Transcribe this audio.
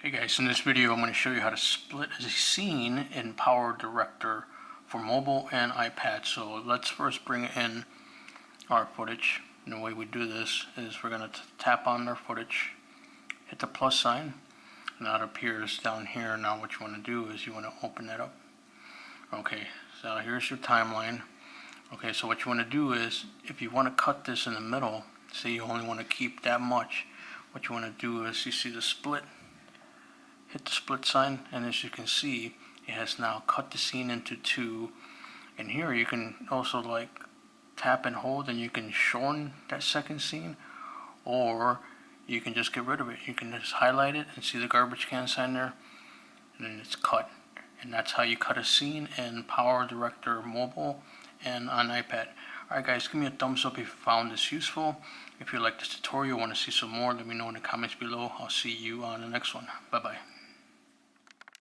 Hey guys, in this video I'm going to show you how to split a scene in PowerDirector for mobile and iPad. So let's first bring in our footage. And the way we do this is we're going to tap on our footage, hit the plus sign, and that appears down here. Now what you want to do is you want to open that up. Okay, so here's your timeline. Okay, so what you want to do is, if you want to cut this in the middle, say you only want to keep that much, what you want to do is, you see the split, hit the split sign, and as you can see, it has now cut the scene into two. And here you can also like tap and hold, and you can shorten that second scene, or you can just get rid of it. You can just highlight it and see the garbage can sign there, and then it's cut. And that's how you cut a scene in PowerDirector Mobile and on iPad. Alright guys, give me a thumbs up if you found this useful. If you like this tutorial, want to see some more, let me know in the comments below. I'll see you on the next one. Bye bye.